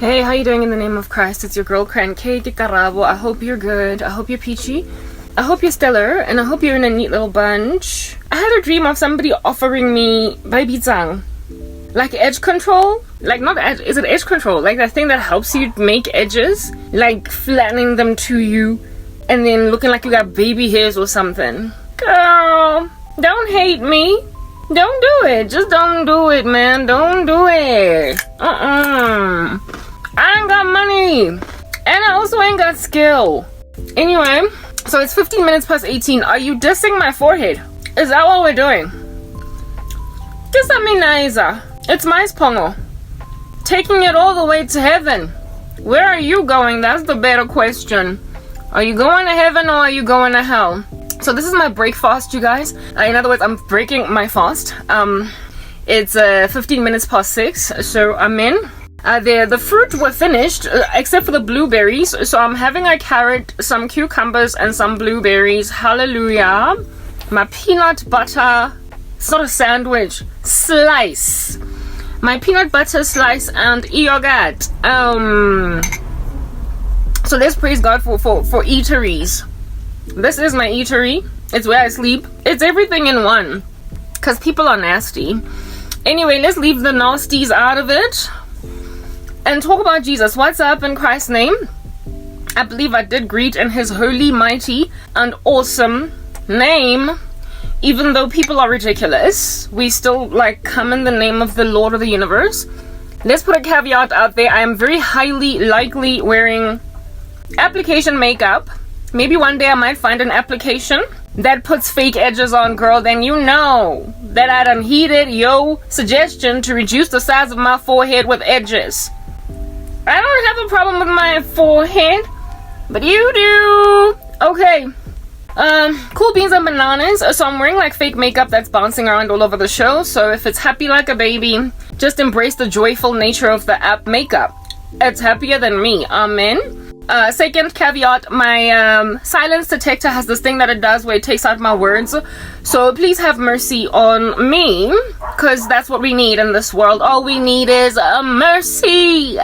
Hey, how you doing in the name of Christ? It's your girl Cran K Karabo. I hope you're good. I hope you're peachy. I hope you're stellar, and I hope you're in a neat little bunch. I had a dream of somebody offering me baibizang, like edge control. Like not edge, is it edge control? Like that thing that helps you make edges, like flattening them to you, and then looking like you got baby hairs or something. Girl, don't hate me. Don't do it. Just don't do it, man. Don't do it. I ain't got money. And I also ain't got skill. Anyway, so it's 15 minutes past 18. Are you dissing my forehead? Is that what we're doing? Kiss me nicer. It's my spongo. Taking it all the way to heaven. Where are you going? That's the better question. Are you going to heaven or are you going to hell? So this is my break fast, you guys. In other words, I'm breaking my fast. It's 15 minutes past 6, so I'm in. The fruit were finished, except for the blueberries. So I'm having a carrot, some cucumbers, and some blueberries. Hallelujah. My peanut butter, it's not a sandwich, slice. My peanut butter slice and yogurt. So let's praise God for eateries. This is my eatery. It's where I sleep. It's everything in one. Because people are nasty. Anyway, let's leave the nasties out of it. And talk about Jesus. What's up in Christ's name? I believe I did greet in his holy, mighty, and awesome name. Even though people are ridiculous, we still come in the name of the Lord of the universe. Let's put a caveat out there. I am very highly likely wearing application makeup. Maybe one day I might find an application that puts fake edges on, girl. Then you know that I done heeded your suggestion to reduce the size of my forehead with edges. I don't have a problem with my forehead, but you do. Okay. Cool beans and bananas. So I'm wearing fake makeup that's bouncing around all over the show. So if it's happy like a baby, just embrace the joyful nature of the app makeup. It's happier than me. Amen. Second caveat, my silence detector has this thing that it does where it takes out my words. So please have mercy on me, because that's what we need in this world. All we need is a mercy.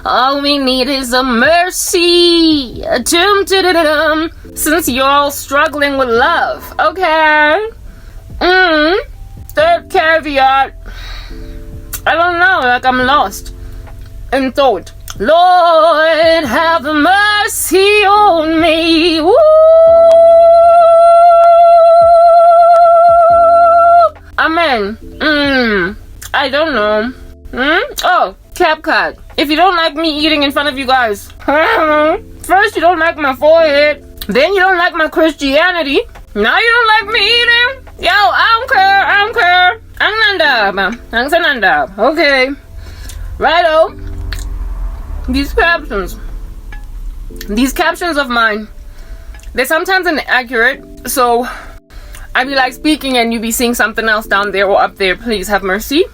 All we need is a mercy. Since you're all struggling with love, okay? Third caveat, I don't know, I'm lost in thought. Lord, have mercy on me. Woo! Amen. I don't know. Oh, CapCut. If you don't like me eating in front of you guys, first you don't like my forehead, then you don't like my Christianity, now you don't like me eating. Yo, I don't care. Ang sananda. Okay. Righto. These captions of mine, they're sometimes inaccurate, so I be speaking and you be seeing something else down there or up there. Please have mercy.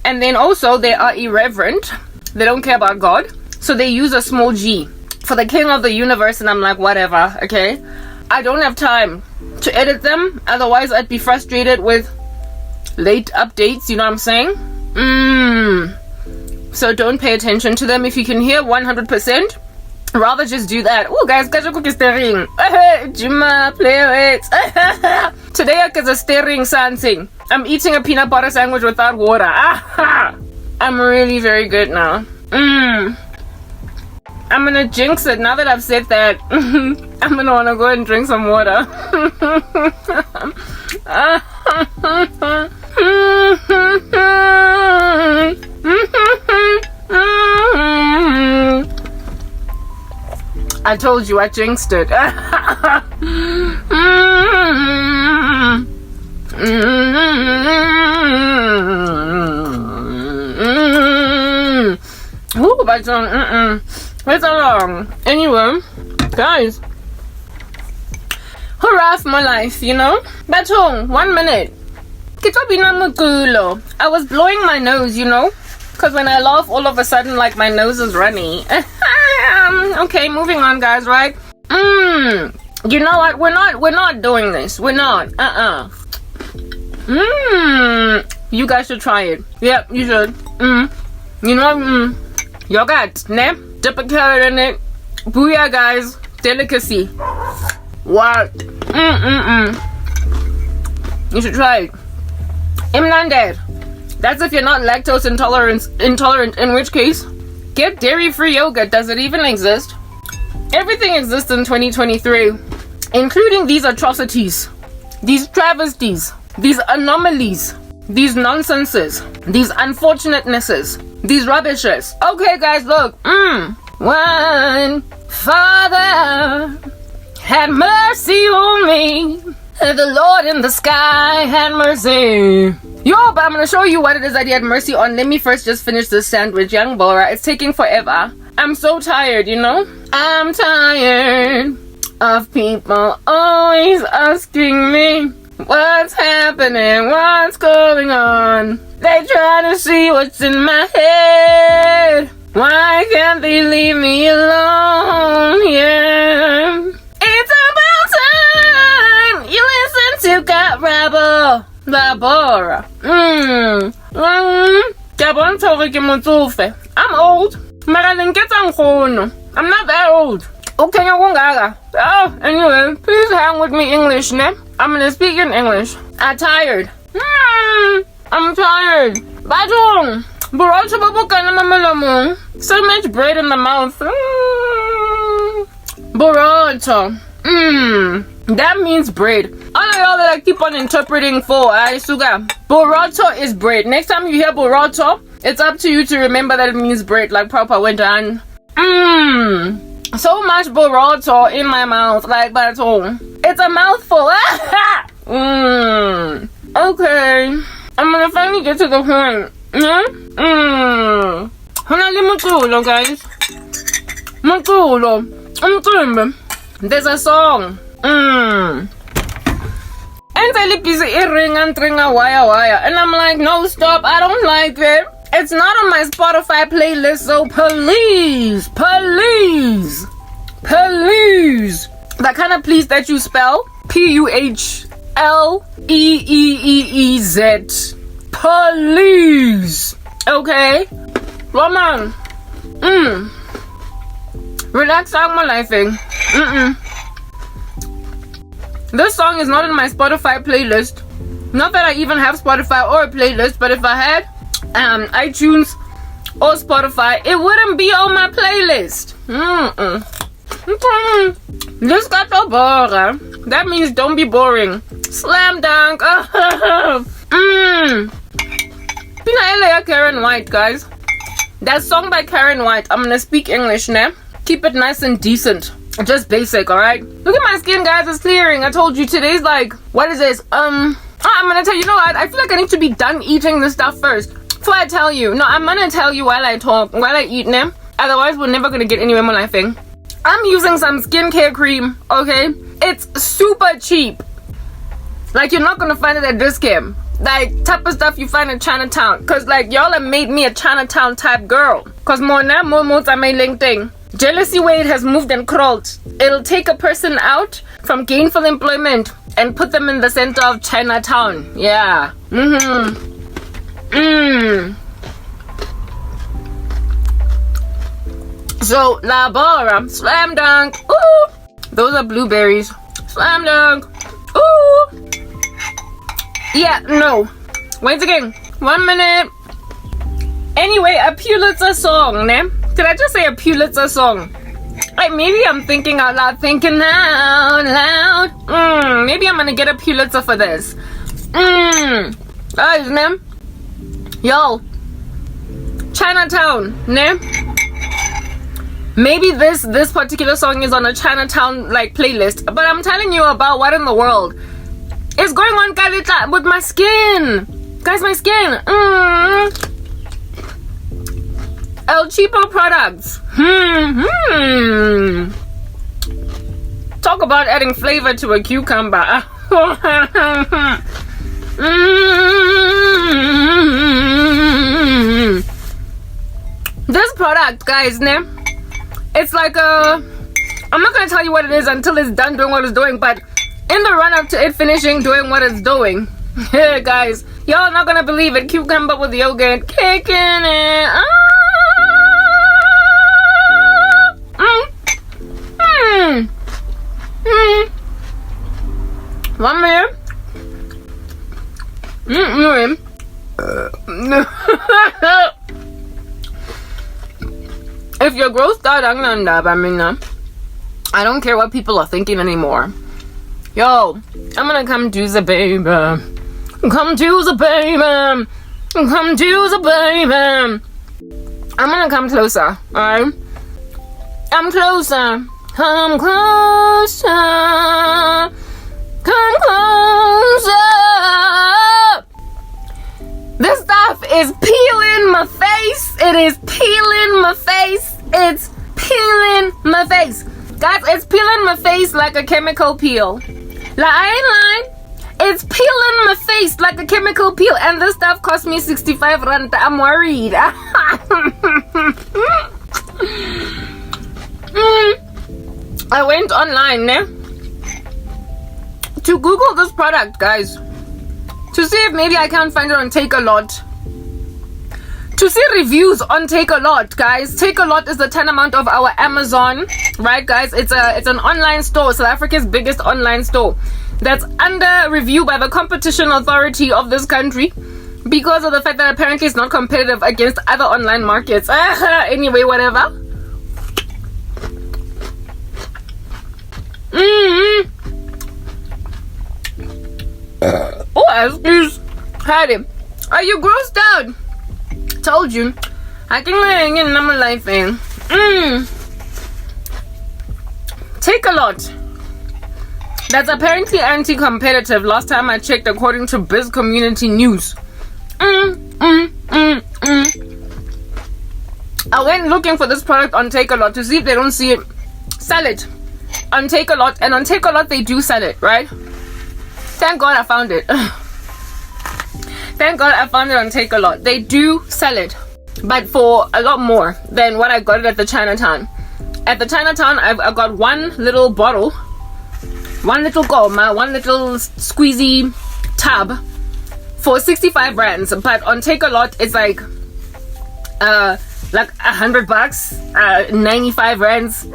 And then also they are irreverent. They don't care about God, so they use a small g for the king of the universe, and I'm like, whatever. Okay, I don't have time to edit them, otherwise I'd be frustrated with late updates, you know what I'm saying? So don't pay attention to them. If you can hear 100%, rather just do that. Oh, guys, kaja cookie stirring. Jima, play it. Today I get a stirring something. I'm eating a peanut butter sandwich without water. I'm really very good now. I'm gonna jinx it now that I've said that. I'm gonna wanna go and drink some water. I told you I jinxed it. Ooh, but it's long. Anyway, guys, hurrah for my life, you know. Batong, 1 minute. I was blowing my nose, you know, because when I laugh, all of a sudden, my nose is runny. Okay, moving on, guys. Right? You know what? We're not doing this. We're not. You guys should try it. Yep, you should. You know, yogurt, ne? Dip a carrot in it. Booyah, guys. Delicacy. What? You should try it. Imnandad. That's if you're not lactose intolerant, in which case, get dairy-free yogurt. Does it even exist? Everything exists in 2023, including these atrocities, these travesties, these anomalies, these nonsenses, these unfortunatenesses, these rubbishes. Okay, guys, look. One Father had mercy on me. The Lord in the sky had mercy. Yo, but I'm gonna show you what it is that he had mercy on. Let me first just finish this sandwich, young Bora. It's taking forever. I'm so tired, you know? I'm tired of people always asking me what's happening, what's going on. They trying to see what's in my head. Why can't they leave me alone? Yeah. It's about time you listen to God Rebel. Labora. I'm old. I'm not that old. Okay, oh, anyway, please hang with me English, ne? I'm gonna speak in English. I'm tired. I'm tired. Badung. So much bread in the mouth. Burrito. That means bread. All of y'all that I keep on interpreting for sugar. Burrito is bread. Next time you hear burrito, it's up to you to remember that it means bread, like Papa went on. So much burrito in my mouth, like that all. It's a mouthful. Okay. I'm gonna finally get to the point. Guys. There's a song. And I'm like, no, stop, I don't like it. It's not on my Spotify playlist, so please. That kind of please that you spell Puhleeez. Please. Okay? Roman. Relax out my lifing. This song is not in my Spotify playlist. Not that I even have Spotify or a playlist, but if I had iTunes or Spotify, it wouldn't be on my playlist. This got the bora. That means don't be boring. Slam dunk. Karen White, guys. That song by Karen White. I'm gonna speak English now. Keep it nice and decent. Just basic, alright? Look at my skin, guys. It's clearing. I told you today's like, what is this? I'm gonna tell you, know what? I feel like I need to be done eating this stuff first before I tell you. No, I'm gonna tell you while I talk, while I eat them. Otherwise, we're never gonna get anywhere more laughing. I'm using some skincare cream, okay? It's super cheap. Like, you're not gonna find it at Discam. Like, type of stuff you find in Chinatown. Cause like, y'all have made me a Chinatown type girl. Cause more now, more I made LinkedIn. Jealousy weight has moved and crawled. It'll take a person out from gainful employment and put them in the center of Chinatown. Yeah. So, Labora, slam dunk. Ooh. Those are blueberries. Slam dunk. Ooh. Yeah, no. Wait again. 1 minute. Anyway, a Pulitzer song, ne? Did I just say a Pulitzer song? Like, maybe I'm thinking out loud. Maybe I'm gonna get a Pulitzer for this. Guys, ne? Yo. Chinatown, ne? Maybe this particular song is on a Chinatown, like, playlist. But I'm telling you about what in the world is going on, Kalita, with my skin. Guys, my skin. El Cheapo products. Talk about adding flavor to a cucumber. This product, guys, ne? It's like I'm not gonna tell you what it is until it's done doing what it's doing, but in the run up to it finishing doing what it's doing, yeah, guys, y'all not gonna believe it. Cucumber with yogurt, kicking it. if you're grossed out, I don't care what people are thinking anymore. Yo, I'm gonna come to the baby. Come to the baby. Come to the baby. I'm gonna come closer, alright? I'm closer. Come closer. Come closer. This stuff is peeling my face. It is peeling my face. It's peeling my face. Guys, it's peeling my face like a chemical peel. Like, I ain't lying. It's peeling my face like a chemical peel. And this stuff cost me 65 rand. I'm worried. I went online to Google this product, guys, to see if maybe I can find it on Takealot. To see reviews on Takealot, guys. Takealot is the tantamount of our Amazon, right, guys? It's an online store, South Africa's biggest online store, that's under review by the competition authority of this country because of the fact that apparently it's not competitive against other online markets. Anyway, whatever. Oh, excuse. Howdy. Are you grossed out? Told you. I can hang in my life in. Takealot. That's apparently anti-competitive. Last time I checked, according to Biz Community News. I went looking for this product on Takealot to see if they don't see it. Sell it on Takealot, and on Takealot they do sell it, right? Thank God I found it. Thank God I found it on Takealot. They do sell it, but for a lot more than what I got it at the Chinatown. At the Chinatown, I got one little bottle, one little goma, one little squeezy tub for 65 rands. But on Takealot, it's like $100, 95 rands,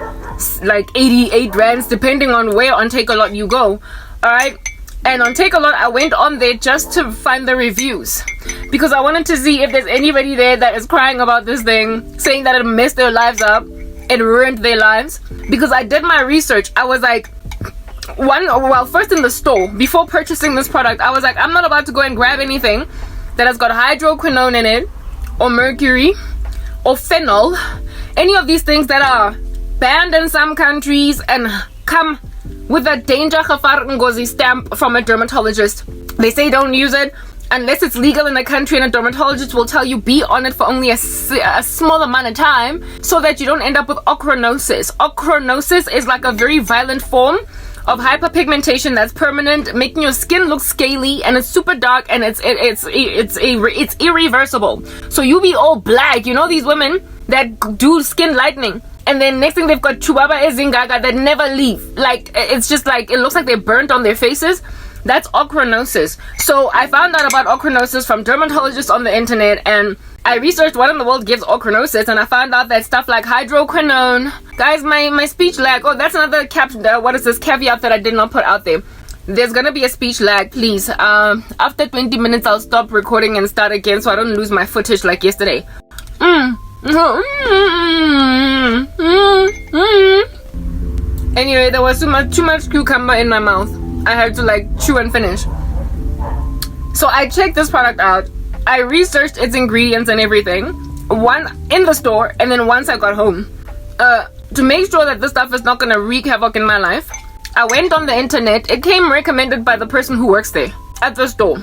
like 88 rands, depending on where on Takealot you go. Alright? And on Takealot, I went on there just to find the reviews, because I wanted to see if there's anybody there that is crying about this thing, saying that it messed their lives up, it ruined their lives. Because I did my research. I was like, first in the store, before purchasing this product, I was like, I'm not about to go and grab anything that has got hydroquinone in it, or mercury, or phenol, any of these things that are banned in some countries and come with a danger gevaar ngozi stamp from a dermatologist. They say don't use it unless it's legal in the country, and a dermatologist will tell you be on it for only a small amount of time so that you don't end up with ochronosis. Ochronosis is like a very violent form of hyperpigmentation that's permanent, making your skin look scaly, and it's super dark, and it's irreversible. So you be all black. You know these women that do skin lightening, and then next thing they've got chubaba ezingaga that never leave. Like, it's just like, it looks like they're burnt on their faces. That's ochronosis. So I found out about ochronosis from dermatologists on the internet, and I researched what in the world gives ochronosis, and I found out that stuff like hydroquinone. Guys, my speech lag. Oh, that's another caveat that I did not put out there. There's gonna be a speech lag, please. After 20 minutes, I'll stop recording and start again so I don't lose my footage like yesterday. Anyway, there was too much cucumber in my mouth. I had to like chew and finish. So I checked this product out. I researched its ingredients and everything, one in the store, and then once I got home, to make sure that this stuff is not gonna wreak havoc in my life, I went on the internet. It came recommended by the person who works there at the store.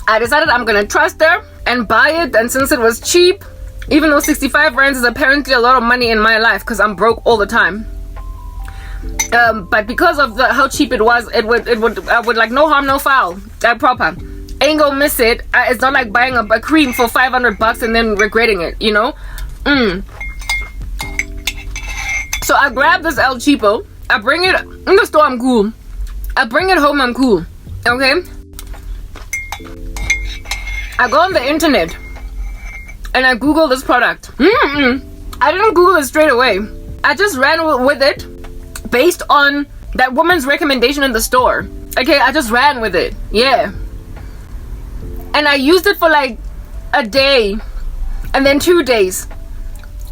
I decided I'm gonna trust her and buy it, and since it was cheap, even though 65 rands is apparently a lot of money in my life because I'm broke all the time, but because of how cheap it was, I would like no harm no foul, that proper, ain't gonna miss it. It's not like buying a cream for $500 and then regretting it, you know. So I grabbed this El Cheapo, I bring it in the store, I'm cool, I bring it home, I'm cool, okay. I go on the internet and I Google this product. I didn't Google it straight away. I just ran with it based on that woman's recommendation in the store. Okay, I just ran with it. Yeah. And I used it for like a day. and then 2 days.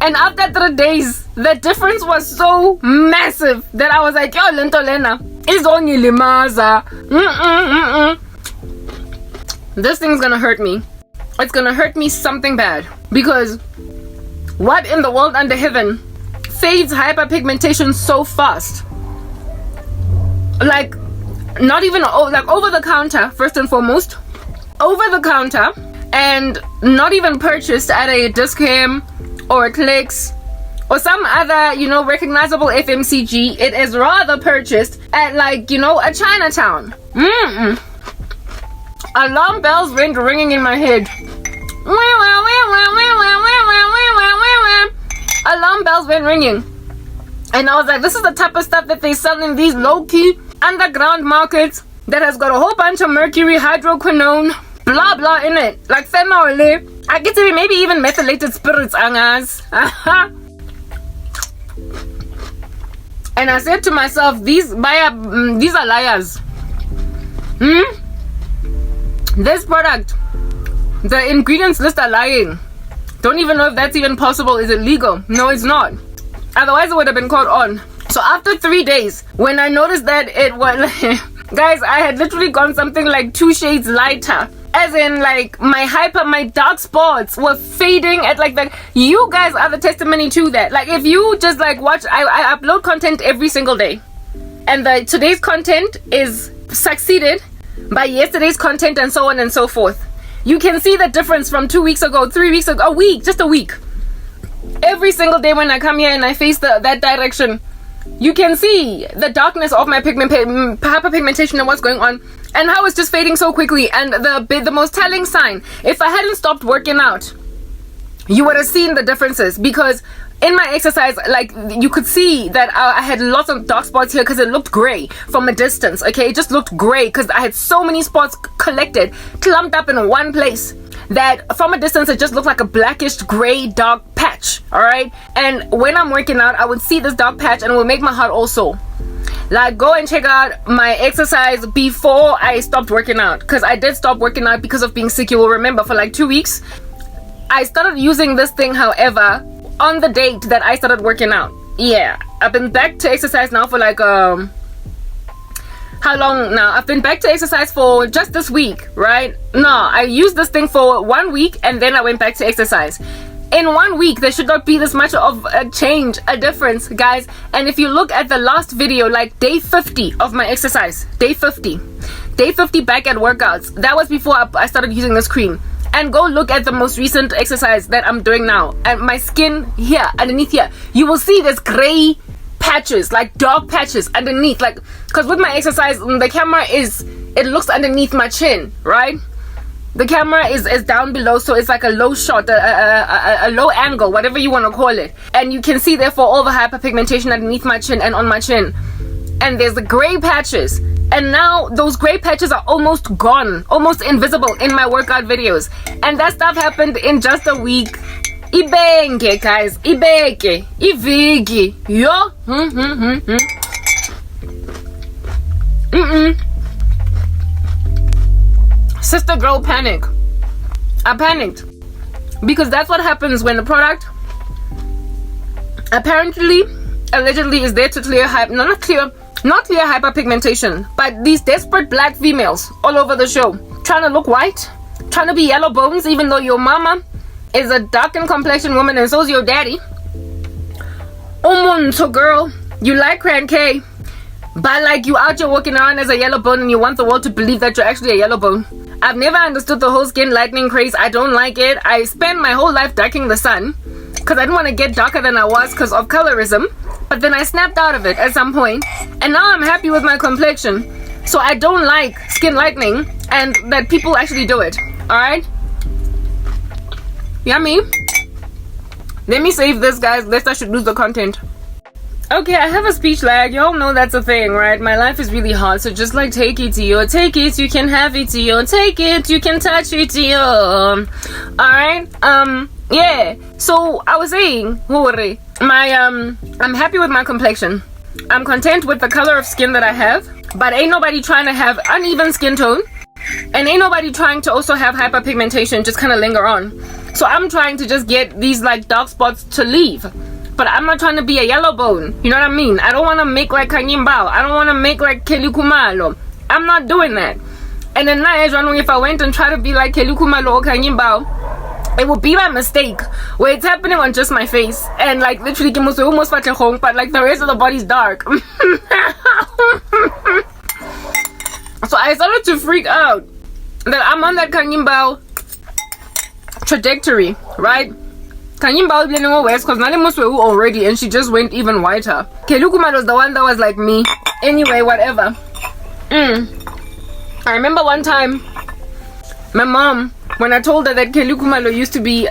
And after 3 days, the difference was so massive that I was like, yo, lento lena, is only limaza. This thing's gonna hurt me. It's gonna hurt me something bad. Because what in the world under heaven fades hyperpigmentation so fast? Like, not even, like, over the counter, first and foremost. Over the counter, and not even purchased at a Dis-Chem or a Clicks or some other, you know, recognizable FMCG. It is rather purchased at, like, you know, a Chinatown. Alarm bells went ringing in my head. Alarm bells went ringing. And I was like, this is the type of stuff that they sell in these low-key underground markets that has got a whole bunch of mercury, hydroquinone, blah blah in it. Like phenol. I get to be maybe even methylated spirits, angas. And I said to myself, these are liars. This product, the ingredients list are lying. Don't even know if that's even possible. Is it legal? No, it's not. Otherwise, it would have been caught on. So after 3 days, when I noticed that it was... guys, I had literally gone something like 2 shades lighter. As in, like, my dark spots were fading at, like, you guys are the testimony to that. Like, if you just, like, watch... I upload content every single day. And today's content is succeeded by yesterday's content and so on and so forth. You can see the difference from 2 weeks ago, 3 weeks ago, a week, just a week. Every single day when I come here and I face that direction, you can see the darkness of my hyperpigmentation and what's going on, and how it's just fading so quickly. And the most telling sign, if I hadn't stopped working out, you would have seen the differences. Because in my exercise, like, you could see that I had lots of dark spots here because it looked gray from a distance. Okay, it just looked gray because I had so many spots collected, clumped up in one place, that from a distance it just looked like a blackish gray dark patch. All right, and when I'm working out, I would see this dark patch and it would make my heart also. Like, go and check out my exercise before I stopped working out, because I did stop working out because of being sick. You will remember, for like 2 weeks I started using this thing, however, on the date that I started working out. Yeah, I've been back to exercise now for like how long now? I've been back to exercise for just this week, right? No, I used this thing for 1 week and then I went back to exercise. In 1 week, there should not be this much of a change, a difference, guys. And if you look at the last video, like day 50 of my exercise, day 50 back at workouts, that was before I started using this cream. And go look at the most recent exercise that I'm doing now, and my skin here, underneath here, you will see there's gray patches, like dark patches underneath, like, because with my exercise, the camera it looks underneath my chin, right? The camera is down below, so it's like a low shot, a low angle, whatever you want to call it. And you can see therefore all the hyperpigmentation underneath my chin and on my chin. And there's the gray patches. And now those gray patches are almost gone, almost invisible in my workout videos. And that stuff happened in just a week. Ibenge, guys. Ibeke. Ivigi. Yo. Sister girl panic. I panicked. Because that's what happens when the product apparently, allegedly, is there to clear not clear hyperpigmentation, but these desperate black females all over the show trying to look white, trying to be yellow bones, even though your mama is a darkened complexion woman and so's your daddy. So girl, you like Cran K, but like you out here walking around as a yellow bone and you want the world to believe that you're actually a yellow bone. I've never understood the whole skin lightening craze. I don't like it. I spent my whole life ducking the sun because I didn't want to get darker than I was because of colorism. But then I snapped out of it at some point, and now I'm happy with my complexion. So I don't like skin lightening and that people actually do it. Alright? Yummy. Let me save this, guys, lest I should lose the content. Okay, I have a speech lag. You all know that's a thing, right? My life is really hard, so just like take it, yo. Take it, you can have it, yo. Take it, you can touch it, yo. Alright? Yeah. So I was saying, I'm happy with my complexion. I'm content with the color of skin that I have, but ain't nobody trying to have uneven skin tone And ain't nobody trying to also have hyperpigmentation just kind of linger on. So I'm trying to just get these like dark spots to leave. But I'm not trying to be a yellow bone. You know what I mean? I don't want to make like Kanyim Bao. I don't want to make like Kelly Kumalo. I'm not doing that. And then now if I went and tried to be like Kelly Kumalo or Kanyim Bao, it would be my mistake where it's happening on just my face and like literally almost but like the rest of the body's dark. So I started to freak out that I'm on that Kanyim Bao trajectory, right? Kanyim Bao is west because Nali Musweu already and she just went even whiter. Kelukuma was the one that was like me. Anyway, whatever. I remember one time my mom, when I told her that Kelukumalo used to be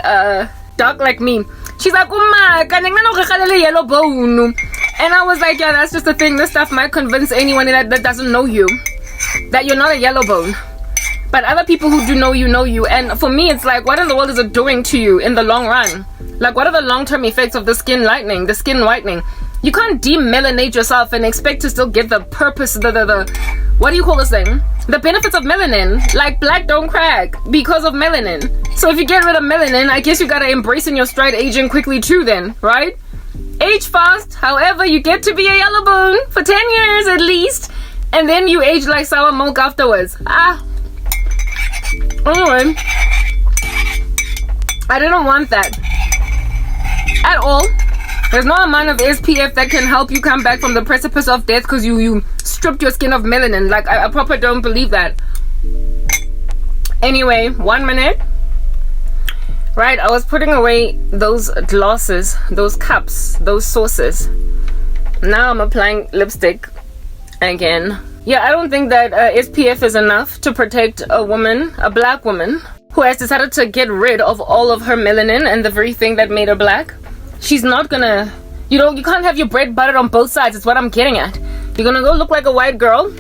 dark like me, she's like, yellow bone. And I was like, yeah, that's just the thing. This stuff might convince anyone that doesn't know you that you're not a yellow bone. But other people who do know you. And for me, it's like, what in the world is it doing to you in the long run? Like, what are the long-term effects of the skin lightening, the skin whitening? You can't demelanate yourself and expect to still get the purpose, the what do you call this thing? The benefits of melanin. Like, black don't crack because of melanin. So if you get rid of melanin, I guess you gotta embrace in your stride aging quickly too then, right? Age fast, however, you get to be a yellow bone for 10 years at least. And then you age like sour milk afterwards. Anyway, I didn't want that at all. There's no amount of SPF that can help you come back from the precipice of death because you stripped your skin of melanin. Like, I proper don't believe that. Anyway, 1 minute. Right, I was putting away those glasses, those cups, those saucers. Now I'm applying lipstick again. Yeah, I don't think that SPF is enough to protect a woman, a black woman, who has decided to get rid of all of her melanin and the very thing that made her black. She's not gonna, you can't have your bread buttered on both sides. It's what I'm getting at. You're gonna go look like a white girl,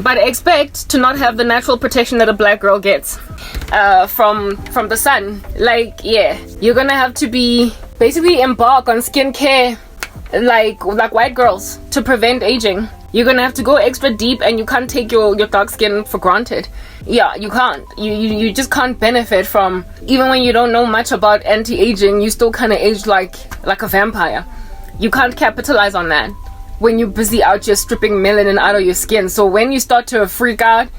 but expect to not have the natural protection that a black girl gets from the sun. Like, yeah, you're gonna have to be basically embark on skincare like white girls to prevent aging. You're gonna have to go extra deep, and you can't take your dark skin for granted. Yeah, you can't. You just can't benefit from, even when you don't know much about anti-aging, you still kind of age like a vampire. You can't capitalize on that when you're busy out here stripping melanin out of your skin. So when you start to freak out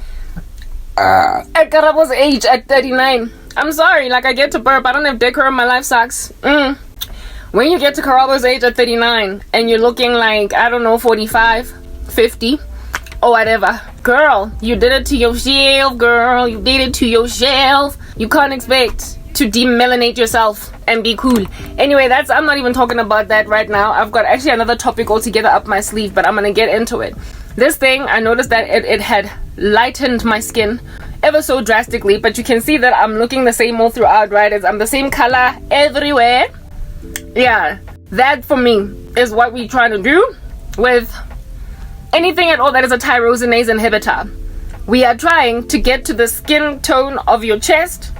at Karabo's age at 39, I'm sorry, like, I get to burp, I don't have decor, my life sucks. When you get to Karabo's age at 39 and you're looking like, I don't know, 45, 50 or whatever, girl, you did it to yourself, girl. You did it to yourself. You can't expect to demelanate yourself and be cool. Anyway, I'm not even talking about that right now. I've got actually another topic altogether up my sleeve, but I'm gonna get into it. This thing, I noticed that it had lightened my skin ever so drastically, but you can see that I'm looking the same all throughout, right? I'm the same color everywhere. Yeah, that for me is what we try to do with anything at all that is a tyrosinase inhibitor. We are trying to get to the skin tone of your chest,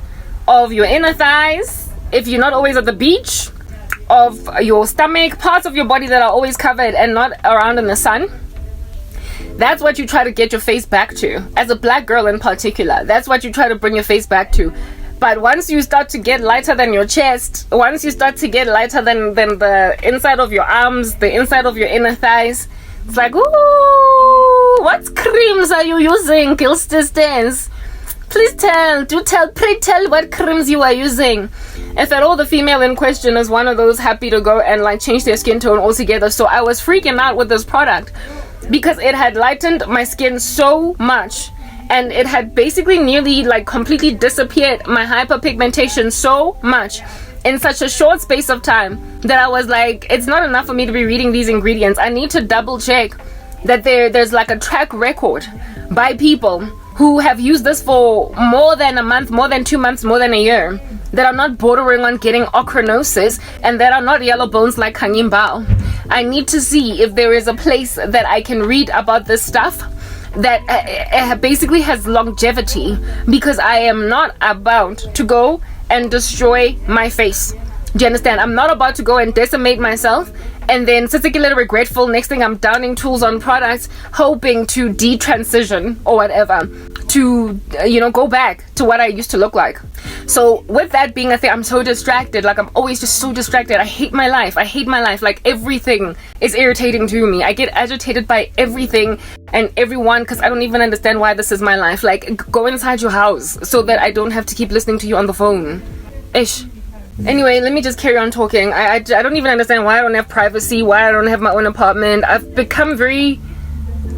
of your inner thighs, if you're not always at the beach, of your stomach, parts of your body that are always covered and not around in the sun. That's what you try to get your face back to. As a black girl in particular, that's what you try to bring your face back to. But once you start to get lighter than your chest, once you start to get lighter than the inside of your arms, the inside of your inner thighs, it's like, ooh, what creams are you using, Kilsters? Please pray tell what creams you are using. If at all the female in question is one of those happy to go and like change their skin tone altogether. So I was freaking out with this product because it had lightened my skin so much. And it had basically nearly like completely disappeared my hyperpigmentation so much in such a short space of time that I was like, it's not enough for me to be reading these ingredients. I need to double check that there's like a track record by people who have used this for more than a month, more than 2 months, more than a year, that are not bordering on getting ochronosis and that are not yellow bones like Kanyim Bao. I need to see if there is a place that I can read about this stuff that basically has longevity, because I am not about to go and destroy my face Do you understand? I'm not about to go and decimate myself and then particularly regretful. Next thing I'm downing tools on products, hoping to detransition or whatever, to go back to what I used to look like. So with that being a thing, I'm so distracted. Like, I'm always just so distracted. I hate my life. Like, everything is irritating to me. I get agitated by everything and everyone because I don't even understand why this is my life. Like, go inside your house so that I don't have to keep listening to you on the phone. Ish. Anyway, let me just carry on talking. I don't even understand why I don't have privacy, why I don't have my own apartment. I've become very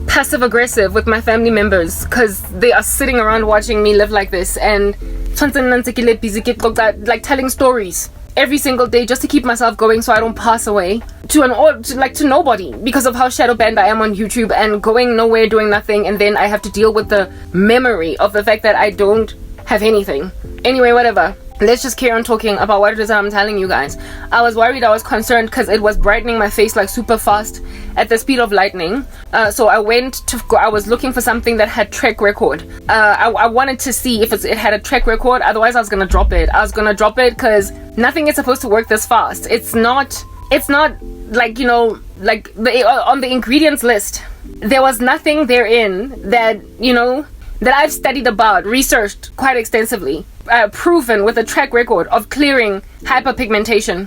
passive aggressive with my family members because they are sitting around watching me live like this, and like telling stories every single day just to keep myself going so I don't pass away to nobody because of how shadow banned I am on YouTube and going nowhere, doing nothing, and then I have to deal with the memory of the fact that I don't have anything. Anyway, whatever. Let's just carry on talking about what it is that I'm telling you guys. I was worried, I was concerned because it was brightening my face like super fast at the speed of lightning. So I was looking for something that had track record. I wanted to see if it had a track record, otherwise I was gonna drop it. I was gonna drop it because nothing is supposed to work this fast. It's not like, like on the ingredients list, there was nothing therein that, that I've studied about, researched quite extensively, proven with a track record of clearing hyperpigmentation.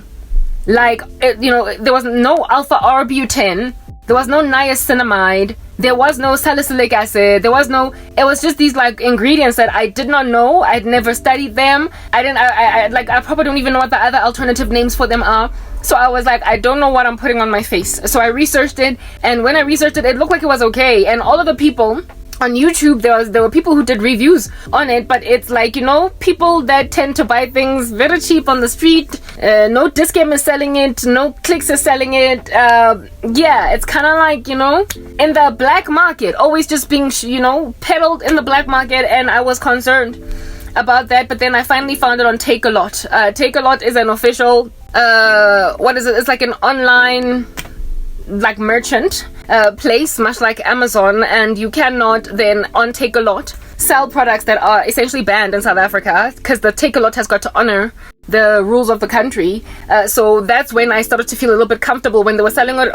Like, there was no alpha-arbutin, there was no niacinamide, there was no salicylic acid, it was just these like ingredients that I did not know. I'd never studied them. I probably don't even know what the other alternative names for them are. So I was like, I don't know what I'm putting on my face. So I researched it, and when I researched it, it looked like it was okay. And all of the people on YouTube, there were people who did reviews on it, but it's like, people that tend to buy things very cheap on the street. No Discam is selling it, no Clicks is selling it. It's kind of like, in the black market, always just being, peddled in the black market, and I was concerned about that. But then I finally found it on Takealot. Takealot is an official, it's like an online like merchant place, much like Amazon, and you cannot then on Takealot sell products that are essentially banned in South Africa because the Takealot has got to honor the rules of the country. So that's when I started to feel a little bit comfortable when they were selling it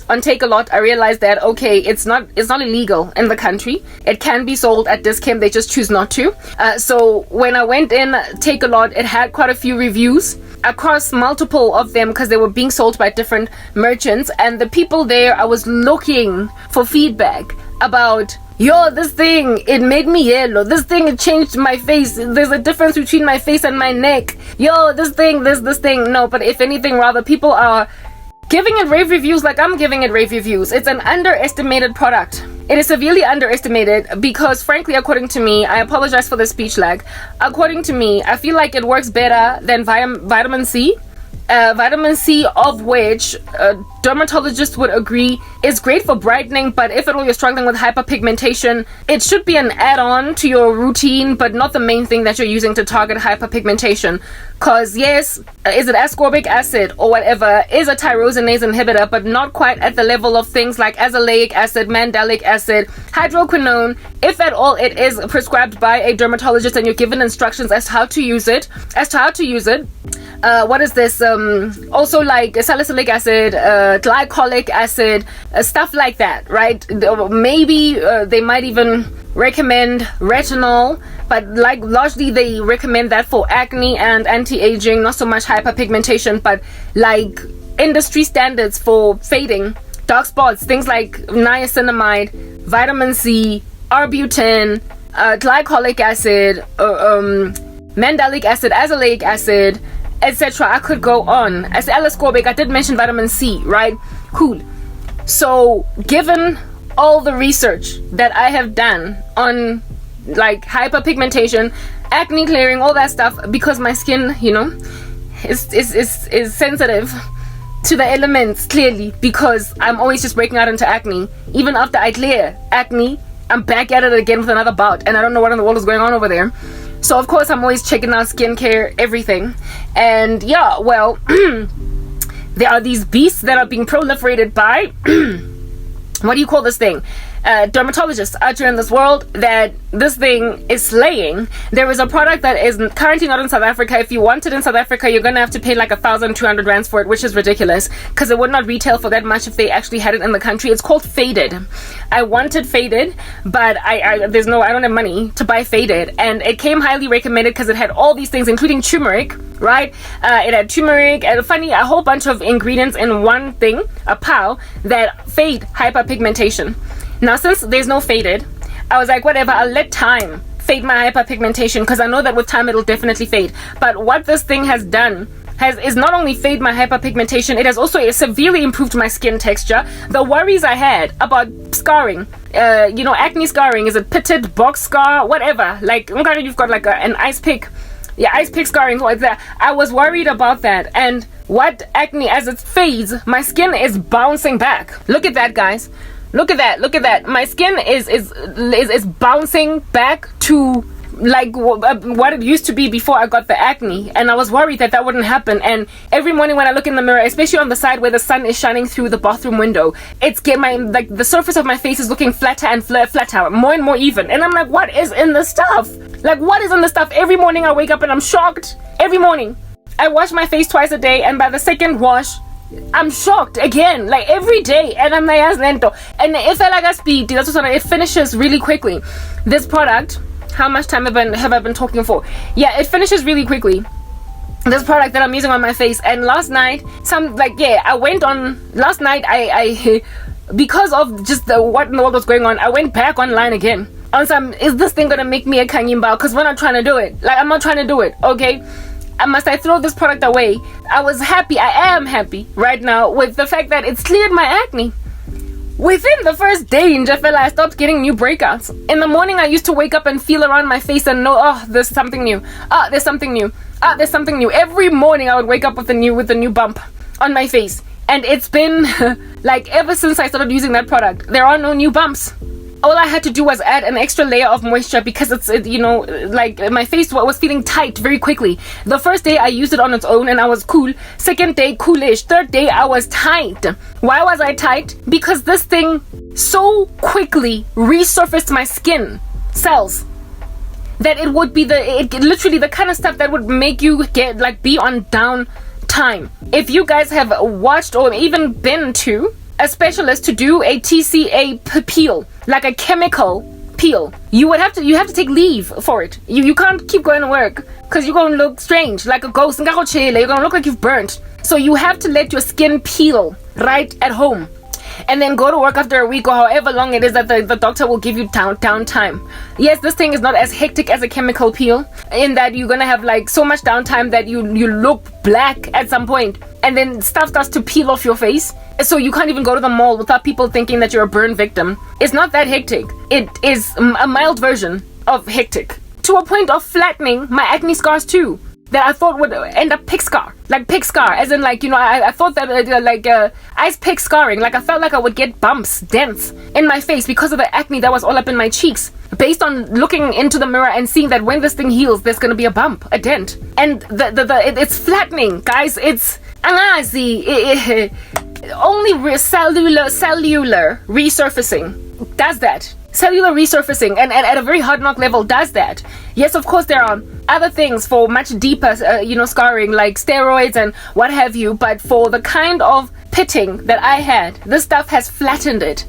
on Takealot. I realized that okay, it's not illegal in the country. It can be sold at Discount, they just choose not to. So when I went in Takealot, it had quite a few reviews across multiple of them because they were being sold by different merchants, and the people there, I was looking for feedback about, this thing, it made me yellow. This thing, it changed my face. There's a difference between my face and my neck. This thing. No, but if anything, rather, people are giving it rave reviews like I'm giving it rave reviews. It's an underestimated product. It is severely underestimated because, frankly, according to me, I apologize for the speech lag. According to me, I feel like it works better than vitamin C. Vitamin C, of which dermatologists would agree is great for brightening, but if at all you're struggling with hyperpigmentation, it should be an add-on to your routine, but not the main thing that you're using to target hyperpigmentation. Because yes, is it ascorbic acid or whatever, is a tyrosinase inhibitor, but not quite at the level of things like azelaic acid, mandelic acid, hydroquinone. If at all it is prescribed by a dermatologist and you're given instructions as to how to use it. What is this? Also like salicylic acid, glycolic acid, stuff like that, right? Maybe they might even recommend retinol, but like largely they recommend that for acne and anti-aging, not so much hyperpigmentation, but like industry standards for fading, dark spots, things like niacinamide, vitamin C, arbutin, glycolic acid, mandelic acid, azelaic acid, etc. I could go on. As L-ascorbic, I did mention vitamin C, right? Cool. So given all the research that I have done on like hyperpigmentation, acne clearing, all that stuff, because my skin, is sensitive to the elements, clearly, because I'm always just breaking out into acne. Even after I clear acne, I'm back at it again with another bout, and I don't know what in the world is going on over there. So of course I'm always checking out skincare, everything. And yeah, well, there are these beasts that are being proliferated by what do you call this thing? dermatologists out here in this world that this thing is slaying. There is a product that is currently not in South Africa. If you want it in South Africa, you're gonna have to pay like 1,200 rands for it, which is ridiculous because it would not retail for that much if they actually had it in the country. It's called Faded. I wanted Faded, but I don't have money to buy Faded, and it came highly recommended because it had all these things, including turmeric, right? It had turmeric and a whole bunch of ingredients in one thing, a pile that fade hyperpigmentation. Now, since there's no Faded, I was like, whatever, I'll let time fade my hyperpigmentation because I know that with time it'll definitely fade. But what this thing has done is not only fade my hyperpigmentation, it has also severely improved my skin texture. The worries I had about scarring, acne scarring, is it pitted, box scar, whatever, like you've got like an ice pick scarring like that. I was worried about that, and what acne, as it fades, my skin is bouncing back. Look at that, guys. Look at that. My skin is bouncing back to like what it used to be before I got the acne, and I was worried that wouldn't happen. And every morning when I look in the mirror, especially on the side where the sun is shining through the bathroom window, the surface of my face is looking flatter and flatter, more and more even. And I'm like, what is in the stuff? Like, what is in the stuff? Every morning I wake up and I'm shocked. Every morning I wash my face twice a day, and by the second wash I'm shocked again, like every day. And I'm like, lento. And if I like a speed, that's what it finishes really quickly. This product, how much time have I been talking for? Yeah, it finishes really quickly. This product that I'm using on my face. And last night, I because of just what in the world was going on, I went back online again on some, is this thing gonna make me a kangimbao? Because we're not trying to do it. Like, I'm not trying to do it, okay? Must I throw this product away? I am happy right now with the fact that it's cleared my acne. Within the first day in Jeffela, I stopped getting new breakouts. In the morning, I used to wake up and feel around my face and know, oh, there's something new. Oh, there's something new. Oh, there's something new. Every morning, I would wake up with a new bump on my face. And it's been like ever since I started using that product, there are no new bumps. All I had to do was add an extra layer of moisture because like my face was feeling tight very quickly. The first day I used it on its own and I was cool. Second day, coolish. Third day, I was tight. Why was I tight? Because this thing so quickly resurfaced my skin cells that it would be literally the kind of stuff that would make you be on down time. If you guys have watched or even been to a specialist to do a TCA peel, like a chemical peel, you have to take leave for it. You can't keep going to work because you're going to look strange, like a ghost. You're going to look like you've burnt. So you have to let your skin peel right at home and then go to work after a week or however long it is that the doctor will give you downtime. Yes, this thing is not as hectic as a chemical peel in that you're gonna have like so much downtime that you look black at some point, and then stuff starts to peel off your face, so you can't even go to the mall without people thinking that you're a burn victim. It's not that hectic. It is a mild version of hectic, to a point of flattening my acne scars too, that I thought would end up pig scar, as in I thought that ice pick scarring, like I felt like I would get bumps, dents in my face because of the acne that was all up in my cheeks, based on looking into the mirror and seeing that when this thing heals, there's gonna be a bump, a dent, and it's flattening, guys. It's only cellular resurfacing does that. Cellular resurfacing and at a very hard knock level does that. Yes, of course there are other things for much deeper scarring, like steroids and what have you, but for the kind of pitting that I had, this stuff has flattened it.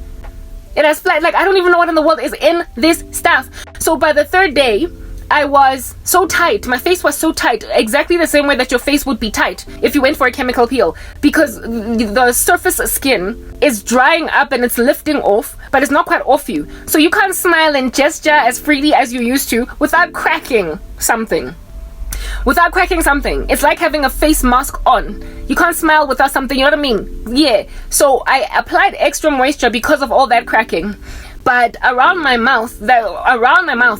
It has like I don't even know what in the world is in this stuff. So by the third day, I was so tight, my face was so tight, exactly the same way that your face would be tight if you went for a chemical peel, because the surface skin is drying up and it's lifting off, but it's not quite off you. So you can't smile and gesture as freely as you used to without cracking something. It's like having a face mask on. You can't smile without something, you know what I mean? Yeah. So I applied extra moisture because of all that cracking. But around my mouth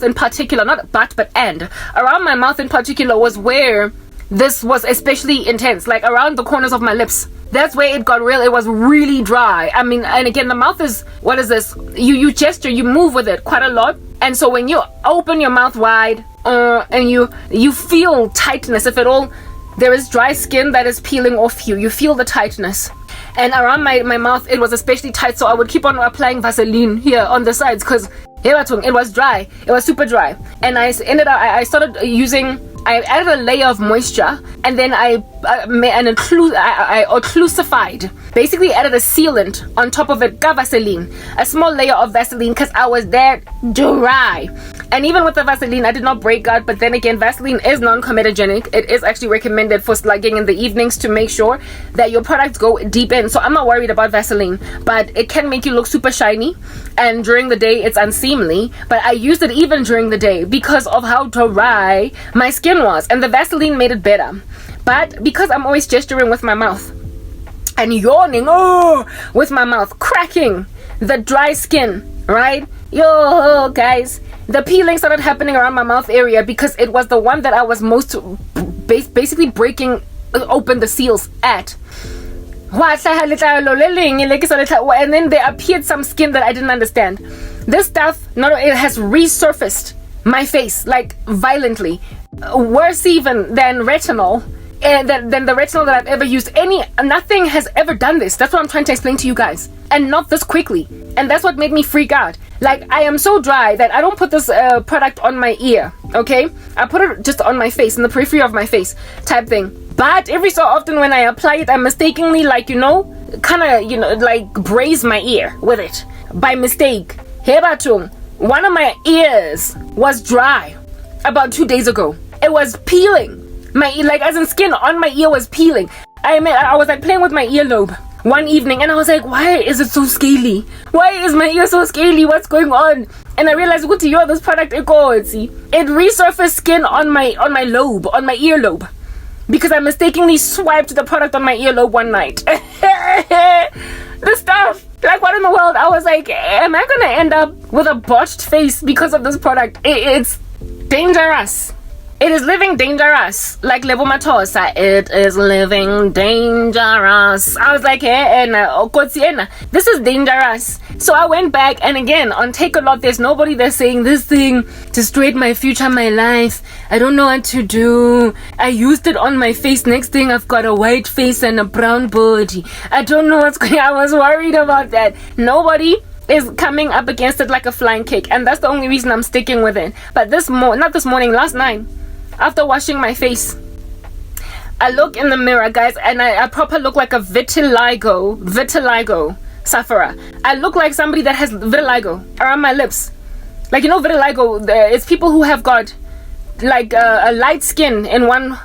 in particular, not but around my mouth in particular was where this was especially intense, like around the corners of my lips. That's where it got real. It was really dry. I mean, and again, the mouth is, what is this? You gesture, you move with it quite a lot. And so when you open your mouth wide and you feel tightness, if at all, there is dry skin that is peeling off you. You feel the tightness. and around my mouth it was especially tight, so I would keep on applying Vaseline here on the sides because it was dry. It was super dry, and I started using. I added a layer of moisture, and then I occlusified. Basically added a sealant on top of it, Vaseline, a small layer of Vaseline, because I was that dry. And even with the Vaseline, I did not break out. But then again, Vaseline is non-comedogenic. It is actually recommended for slugging in the evenings to make sure that your products go deep in. So I'm not worried about Vaseline, but it can make you look super shiny, and during the day it's unseemly. But I used it even during the day because of how dry my skin was, and the Vaseline made it better. But because I'm always gesturing with my mouth and yawning with my mouth, cracking the dry skin, right? Yo guys, the peeling started happening around my mouth area because it was the one that I was most basically breaking open the seals at. And then there appeared some skin that I didn't understand. This stuff, it has resurfaced my face like violently, worse even than retinol, and than the retinol that I've ever used. Nothing has ever done this. That's what I'm trying to explain to you guys, and not this quickly. And that's what made me freak out. Like, I am so dry that I don't put this product on my ear, okay? I put it just on my face, in the periphery of my face type thing. But every so often when I apply it, I mistakenly, braise my ear with it by mistake. One of my ears was dry about 2 days ago. It was peeling. My ear, as in skin on my ear was peeling. I was playing with my earlobe one evening, and I was like, why is it so scaly? Why is my ear so scaly? What's going on? And I realized, this product, it resurfaced skin on my earlobe, because I mistakenly swiped the product on my earlobe one night. The stuff, what in the world? I was like, am I gonna end up with a botched face because of this product? It's dangerous. It is living dangerous. Like Lebo Matosa, it is living dangerous. I was like, this is dangerous. So I went back, and again, on Takealot, there's nobody that's saying this thing destroyed my future, my life. I don't know what to do. I used it on my face. Next thing, I've got a white face and a brown body. I don't know what's going on. I was worried about that. Nobody is coming up against it like a flying kick, and that's the only reason I'm sticking with it. But last night, after washing my face, I look in the mirror, guys, and I proper look like a vitiligo sufferer. I look like somebody that has vitiligo around my lips. Vitiligo, it's people who have got a light skin in one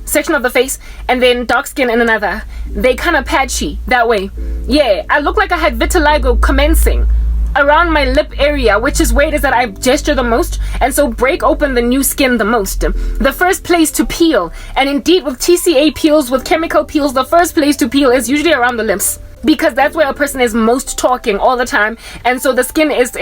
section of the face and then dark skin in another. They kind of patchy that way. Yeah, I look like I had vitiligo commencing around my lip area, which is where it is that I gesture the most, and so break open the new skin the most. The first place to peel, and indeed with TCA peels, with chemical peels, the first place to peel is usually around the lips, because that's where a person is most talking all the time, and so the skin is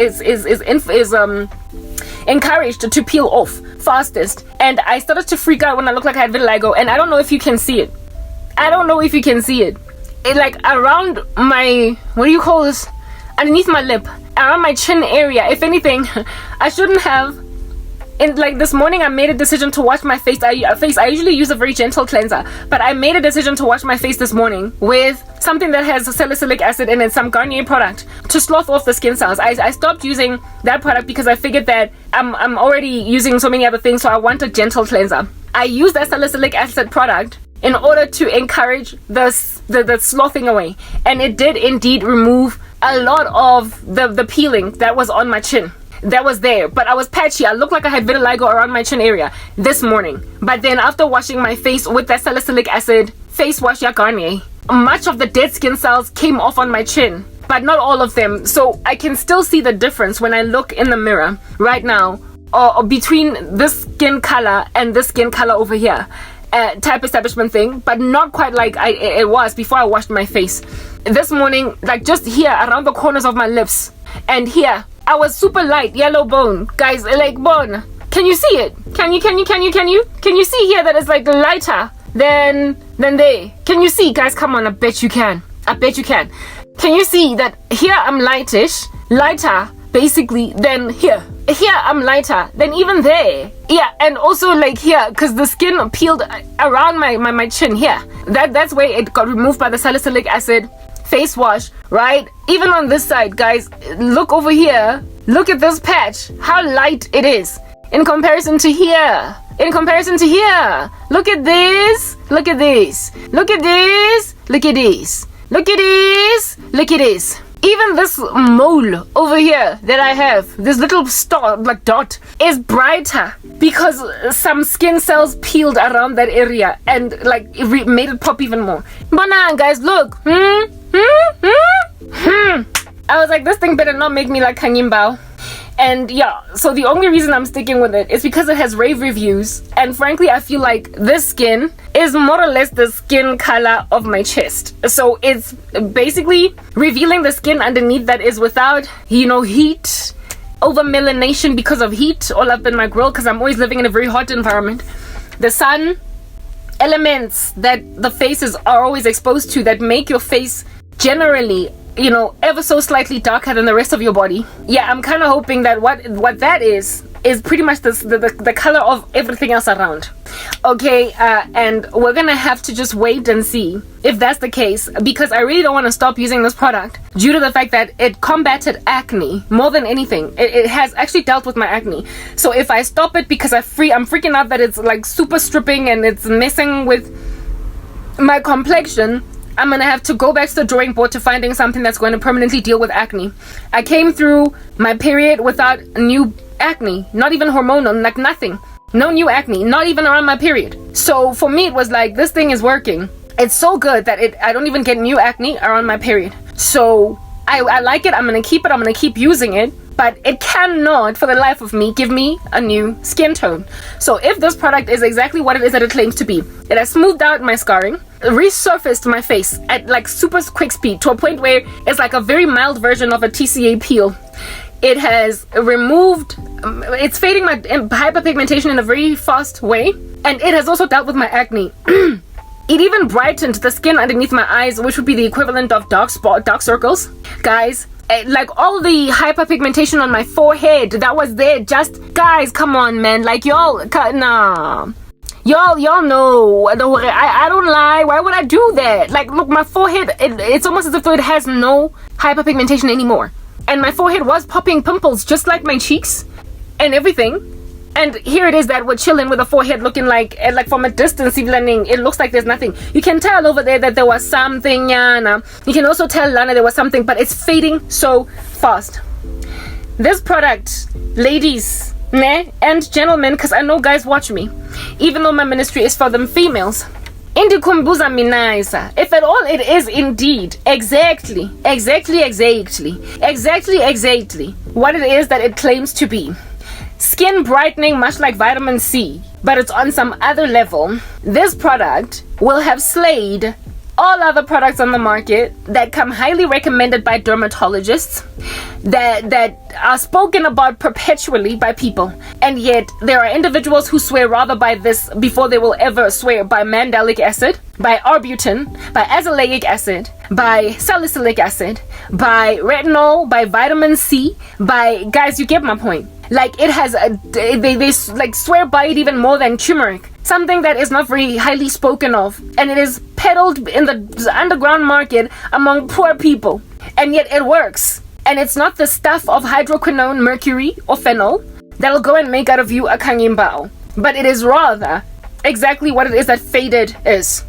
encouraged to peel off fastest. And I started to freak out when I looked like I had vitiligo, and I don't know if you can see it. It around my, underneath my lip, around my chin area. If anything, I shouldn't have. This morning, I made a decision to wash my face. I usually use a very gentle cleanser, but I made a decision to wash my face this morning with something that has salicylic acid in it, some Garnier product, to slough off the skin cells. I stopped using that product because I figured that I'm already using so many other things, so I want a gentle cleanser. I used that salicylic acid product in order to encourage the sloughing away, and it did indeed remove a lot of the peeling that was on my chin. That was there, but I was patchy. I looked like I had vitiligo around my chin area this morning. But then after washing my face with that salicylic acid face wash Garnier, much of the dead skin cells came off on my chin, but not all of them. So I can still see the difference when I look in the mirror right now, or between this skin color and this skin color over here. Type establishment thing, but not quite like it was before I washed my face. This morning, just here around the corners of my lips and here, I was super light yellow bone, guys. Bone. Can you see it? Can you see here that it's lighter than there? Can you see, guys? Come on, I bet you can. Can you see that here I'm lighter basically than here? here I'm lighter than even there. Yeah, and also like here, because the skin peeled around my chin here. That's where it got removed by the salicylic acid face wash, right? Even on this side, guys, look over here. Look at this patch, how light it is in comparison to here. In comparison to here. Look at this. Look at this. Look at this. Look at this. Look at this. Look at this. Even this mole over here that I have, this little star, like dot, is brighter because some skin cells peeled around that area and like it made it pop even more. But now, guys, look. I was like, this thing better not make me like Kangin Bao. And yeah, so the only reason I'm sticking with it is because it has rave reviews, and frankly I feel like this skin is more or less the skin color of my chest. So it's basically revealing the skin underneath that is without, you know, heat, over melanation because of heat all up in my grill, because I'm always living in a very hot environment. The sun, elements that the faces are always exposed to that make your face generally, you know, ever so slightly darker than the rest of your body. Yeah, I'm kind of hoping that what that is pretty much the color of everything else around. Okay, and we're gonna have to just wait and see if that's the case, because I really don't want to stop using this product due to the fact that it combated acne more than anything. It has actually dealt with my acne. So if I stop it because I'm freaking out that it's like super stripping and it's messing with my complexion, I'm gonna have to go back to the drawing board to finding something that's going to permanently deal with acne. I came through my period without new acne, not even hormonal, like nothing. No new acne, not even around my period. So for me, it was like, this thing is working. It's so good that I don't even get new acne around my period. So I like it. I'm gonna keep it. I'm gonna keep using it. But it cannot, for the life of me, give me a new skin tone. So if this product is exactly what it is that it claims to be, it has smoothed out my scarring, resurfaced my face at like super quick speed to a point where it's like a very mild version of a TCA peel. It has removed, it's fading my hyperpigmentation in a very fast way, and it has also dealt with my acne. It even brightened the skin underneath my eyes, which would be the equivalent of dark circles. Guys, like all the hyperpigmentation on my forehead that was there, just guys, come on, man, like y'all, nah. Y'all know, I don't lie. Why would I do that? Like, look, my forehead, it's almost as if it has no hyperpigmentation anymore. And my forehead was popping pimples just like my cheeks and everything. And here it is that we're chilling with a forehead looking like from a distance, it looks like there's nothing. You can tell over there that there was something, Yana. You can also tell, Lana, there was something, but it's fading so fast. This product, ladies, and gentlemen, because I know guys watch me, even though my ministry is for them females, Indikumbuza Minaisa, if at all it is indeed exactly what it is that it claims to be. Skin brightening, much like vitamin C, but it's on some other level. This product will have slayed all other products on the market that come highly recommended by dermatologists, that are spoken about perpetually by people, and yet there are individuals who swear rather by this before they will ever swear by mandelic acid, by arbutin, by azelaic acid, by salicylic acid, by retinol, by vitamin C, by, guys, you get my point. Like, it has they like swear by it even more than turmeric, something that is not very highly spoken of, and it is peddled in the underground market among poor people, and yet it works. And it's not the stuff of hydroquinone, mercury, or phenol that'll go and make out of you a Kangin Bao, but it is rather exactly what it is that faded is: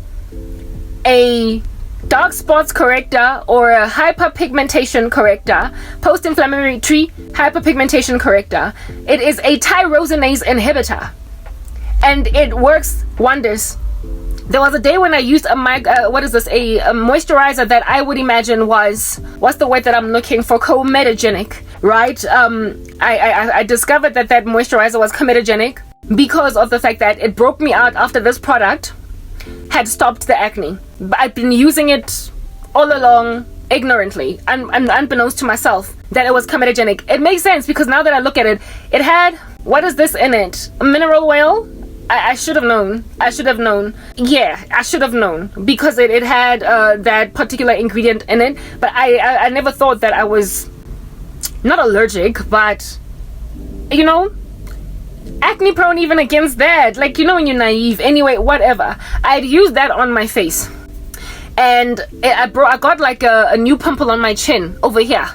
a dark spots corrector or a hyperpigmentation corrector, post-inflammatory hyperpigmentation corrector. It is a tyrosinase inhibitor, and it works wonders. There was a day when I used a moisturizer that I would imagine was, what's the word that I'm looking for, comedogenic, right? I discovered that moisturizer was comedogenic because of the fact that it broke me out after this product had stopped the acne. I've been using it all along ignorantly and unbeknownst to myself that it was comedogenic. It makes sense because now that I look at it, it had, what is this in it? Mineral oil? I should have known. Yeah, I should have known because it had that particular ingredient in it. But I never thought that I was not allergic, but you know, acne prone even against that. Like, you know, when you're naive. Anyway, whatever. I'd used that on my face. And I got like a new pimple on my chin over here.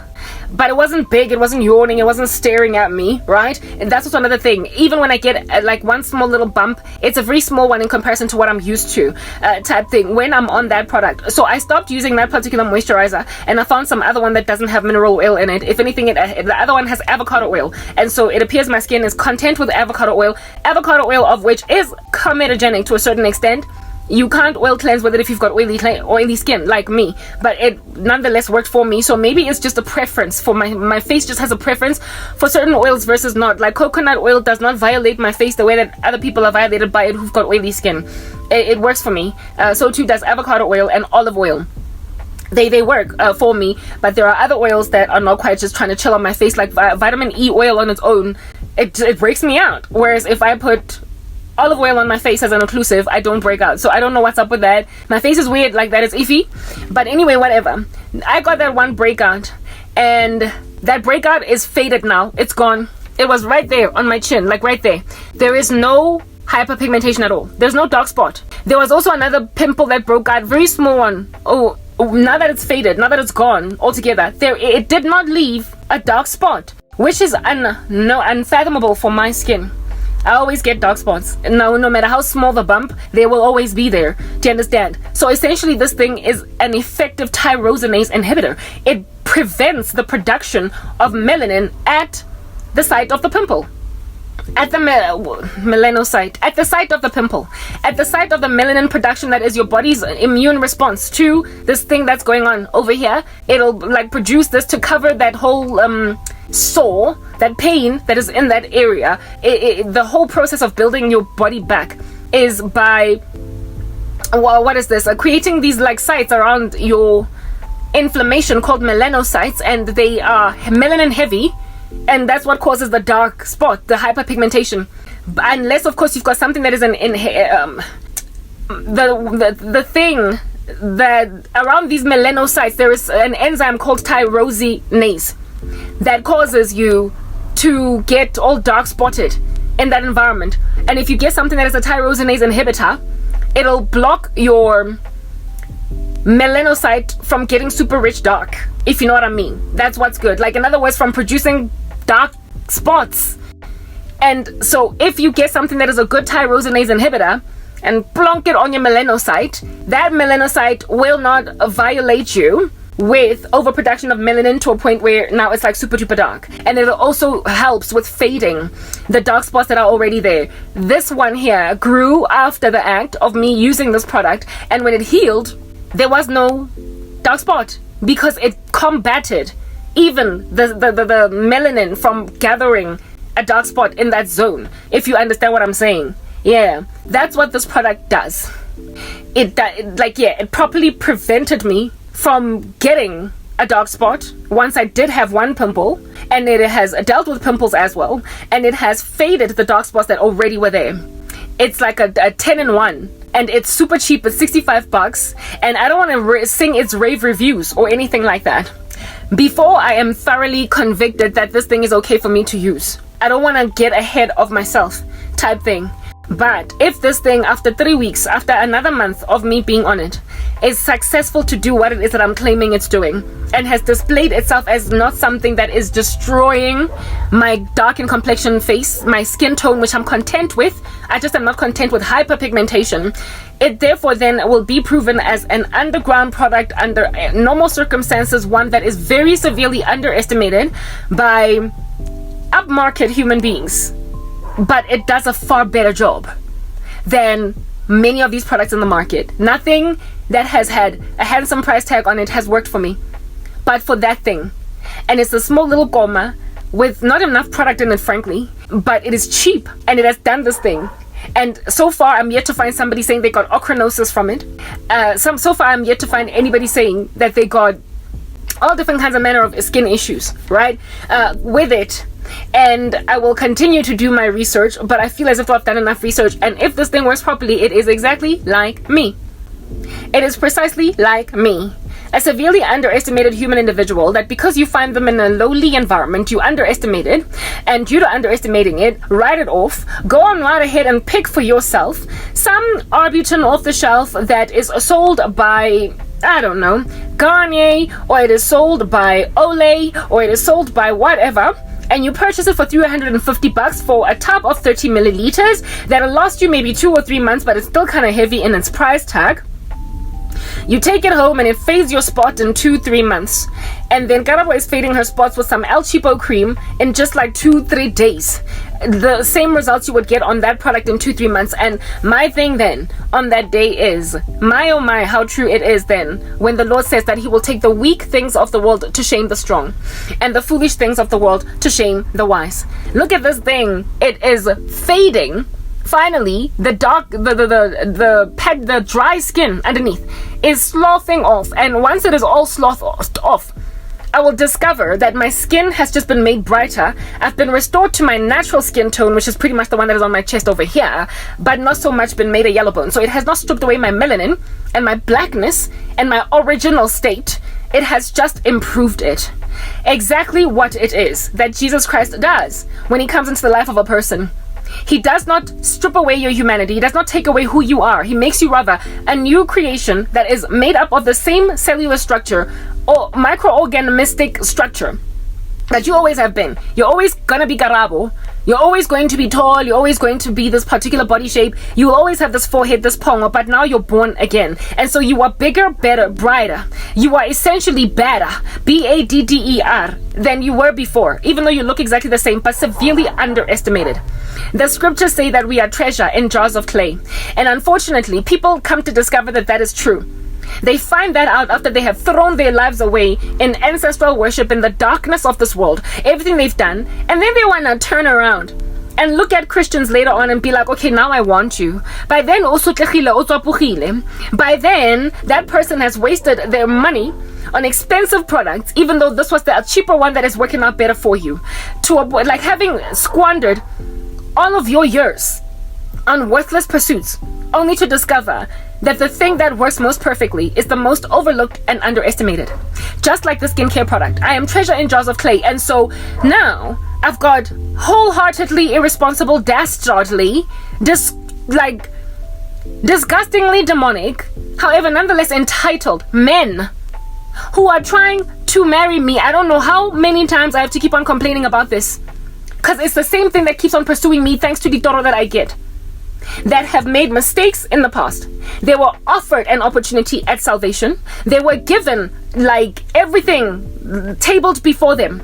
But it wasn't big, it wasn't yawning, it wasn't staring at me, right? And that's also another thing. Even when I get like one small little bump, it's a very small one in comparison to what I'm used to, type thing, when I'm on that product. So I stopped using that particular moisturizer, and I found some other one that doesn't have mineral oil in it. If anything, the other one has avocado oil. And so it appears my skin is content with avocado oil of which is comedogenic to a certain extent. You can't oil cleanse with it if you've got oily skin like me, but it nonetheless worked for me. So maybe it's just a preference for my face just has a preference for certain oils versus not. Like coconut oil does not violate my face the way that other people are violated by it who've got oily skin. It works for me. So too does avocado oil and olive oil. They work for me, but there are other oils that are not quite just trying to chill on my face, like vitamin E oil on its own. It breaks me out. Whereas if I put olive oil on my face as an occlusive, I don't break out. So I don't know what's up with that. My face is weird like that. It's iffy. But anyway, whatever. I got that one breakout, and that breakout is faded now. It's gone. It was right there on my chin, like right there. There is no hyperpigmentation at all. There's no dark spot. There was also another pimple that broke out, very small one. Oh, now that it's faded, now that it's gone altogether, it did not leave a dark spot, which is unfathomable for my skin. I always get dark spots. No matter how small the bump, they will always be there. Do you understand? So essentially, this thing is an effective tyrosinase inhibitor. It prevents the production of melanin at the site of the pimple. At the melanocyte, at the site of the pimple, at the site of the melanin production that is your body's immune response to this thing that's going on over here. It'll like produce this to cover that whole sore, that pain that is in that area. The whole process of building your body back is by what is this? Creating these like sites around your inflammation called melanocytes, and they are melanin heavy. And that's what causes the dark spot, the hyperpigmentation. Unless, of course, you've got something that is the thing that around these melanocytes, there is an enzyme called tyrosinase that causes you to get all dark spotted in that environment. And if you get something that is a tyrosinase inhibitor, it'll block your melanocyte from getting super rich dark, if you know what I mean. That's what's good. Like, in other words, from producing dark spots. And so if you get something that is a good tyrosinase inhibitor and plonk it on your melanocyte, that melanocyte will not violate you with overproduction of melanin to a point where now it's like super duper dark. And it also helps with fading the dark spots that are already there. This one here grew after the act of me using this product, and when it healed, there was no dark spot because it combated even the melanin from gathering a dark spot in that zone, if you understand what I'm saying. Yeah, that's what this product does. It properly prevented me from getting a dark spot once I did have one pimple, and it has dealt with pimples as well, and it has faded the dark spots that already were there. It's like a 10-in-1, and it's super cheap. It's $65, and I don't want to sing its rave reviews or anything like that before I am thoroughly convicted that this thing is okay for me to use. I don't want to get ahead of myself type thing. But if this thing, after 3 weeks, after another month of me being on it, is successful to do what it is that I'm claiming it's doing, and has displayed itself as not something that is destroying my darkened complexion face, my skin tone, which I'm content with, I just am not content with hyperpigmentation, it therefore then will be proven as an underground product under normal circumstances, one that is very severely underestimated by upmarket human beings. But it does a far better job than many of these products in the market. Nothing that has had a handsome price tag on it has worked for me, but for that thing. And it's a small little goma with not enough product in it, frankly, but it is cheap and it has done this thing. And so far I'm yet to find somebody saying they got ochronosis from it. So far I'm yet to find anybody saying that they got all different kinds of manner of skin issues, right, with it. And I will continue to do my research, but I feel as if I've done enough research, and if this thing works properly, it is exactly like me. It is precisely like me. a severely underestimated human individual that because you find them in a lowly environment, you underestimate it, and due to underestimating it, write it off, go on right ahead and pick for yourself some Arbutin off the shelf that is sold by, I don't know, Garnier, or it is sold by Olay, or it is sold by whatever, and you purchase it for $350 for a tub of 30 milliliters that'll last you maybe 2 or 3 months, but it's still kind of heavy in its price tag. You take it home and it fades your spot in 2-3 months. And then Karabo is fading her spots with some El Cheapo cream in just like 2-3 days. The same results you would get on that product in 2-3 months. And my thing then on that day is, my oh my, how true it is then when the Lord says that he will take the weak things of the world to shame the strong, and the foolish things of the world to shame the wise. Look at this thing. It is fading. Finally, the dry skin underneath is sloughing off, and once it is all sloughed off, I will discover that my skin has just been made brighter. I've been restored to my natural skin tone, which is pretty much the one that is on my chest over here, but not so much been made a yellow bone. So it has not stripped away my melanin and my blackness and my original state. It has just improved it. Exactly what it is that Jesus Christ does when he comes into the life of a person. He does not strip away your humanity. He does not take away who you are. He makes you rather a new creation that is made up of the same cellular structure or microorganismic structure that you always have been. You're always gonna be Karabo. You're always going to be tall. You're always going to be this particular body shape. You will always have this forehead, this pongo, but now you're born again. And so you are bigger, better, brighter. You are essentially better, B-A-D-D-E-R, than you were before, even though you look exactly the same, but severely underestimated. The scriptures say that we are treasure in jars of clay. And unfortunately, people come to discover that that is true. They find that out after they have thrown their lives away in ancestral worship in the darkness of this world, everything they've done, and then they want to turn around and look at Christians later on and be like, okay, now I want you. By then, by then, that person has wasted their money on expensive products, even though this was the cheaper one that is working out better for you, to avoid, like having squandered all of your years on worthless pursuits, only to discover that the thing that works most perfectly is the most overlooked and underestimated. Just like the skincare product, I am treasure in jars of clay, and so now I've got wholeheartedly irresponsible, dastardly, disgustingly demonic, however nonetheless entitled men who are trying to marry me. I don't know how many times I have to keep on complaining about this, because it's the same thing that keeps on pursuing me thanks to the toro that I get, that have made mistakes in the past. They were offered an opportunity at salvation. They were given like everything tabled before them.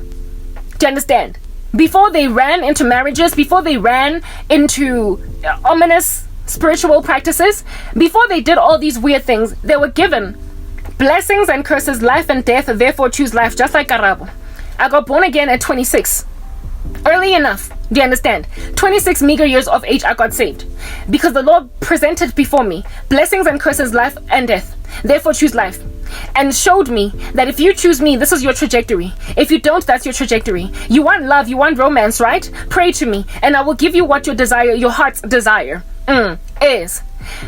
Do you understand? Before they ran into marriages, before they ran into ominous spiritual practices, before they did all these weird things, they were given blessings and curses, life and death. Therefore choose life, just like Karabo. I got born again at 26. Early enough, do you understand? 26 meager years of age I got saved, because the Lord presented before me blessings and curses, life and death. Therefore choose life, and showed me that if you choose me, this is your trajectory. If you don't, that's your trajectory. You want love, you want romance, right? Pray to me and I will give you what your desire, your heart's desire is.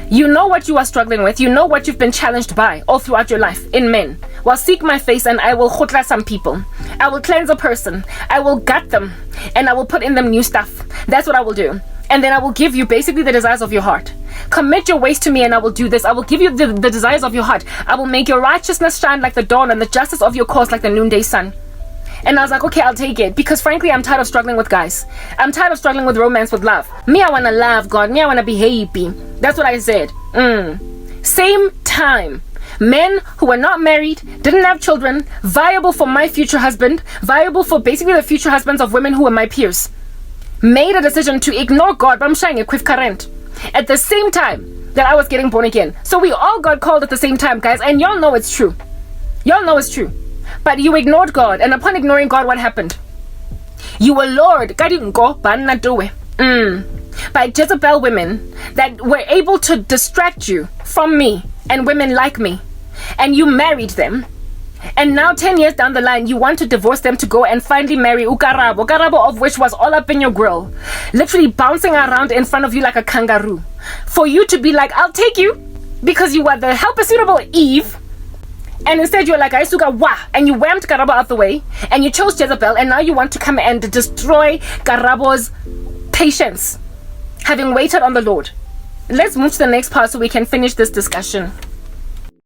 You know what you are struggling with. You know what you've been challenged by all throughout your life in men. Well, seek my face and I will khutla some people. I will cleanse a person. I will gut them and I will put in them new stuff. That's what I will do. And then I will give you basically the desires of your heart. Commit your ways to me and I will do this. I will give you the desires of your heart. I will make your righteousness shine like the dawn and the justice of your cause like the noonday sun. And I was like, okay, I'll take it, because frankly, I'm tired of struggling with guys. I'm tired of struggling with romance, with love. Me, I want to love God. Me, I want to be happy. That's what I said. Same time. Men who were not married, didn't have children, viable for my future husband, viable for basically the future husbands of women who were my peers, made a decision to ignore God, but I'm showing a quick current, at the same time that I was getting born again. So we all got called at the same time, guys, and y'all know it's true. Y'all know it's true. But you ignored God, and upon ignoring God, what happened? You were lured by Jezebel women that were able to distract you from me and women like me, and you married them. And now 10 years down the line, you want to divorce them to go and finally marry Karabo, of which was all up in your grill, literally bouncing around in front of you like a kangaroo, for you to be like, I'll take you because you are the helper suitable Eve, And instead you're like, Aisuka, wah, and you whammed Karabo out the way, and you chose Jezebel, and now you want to come and destroy Karabo's patience, having waited on the Lord. Let's move to the next part so we can finish this discussion.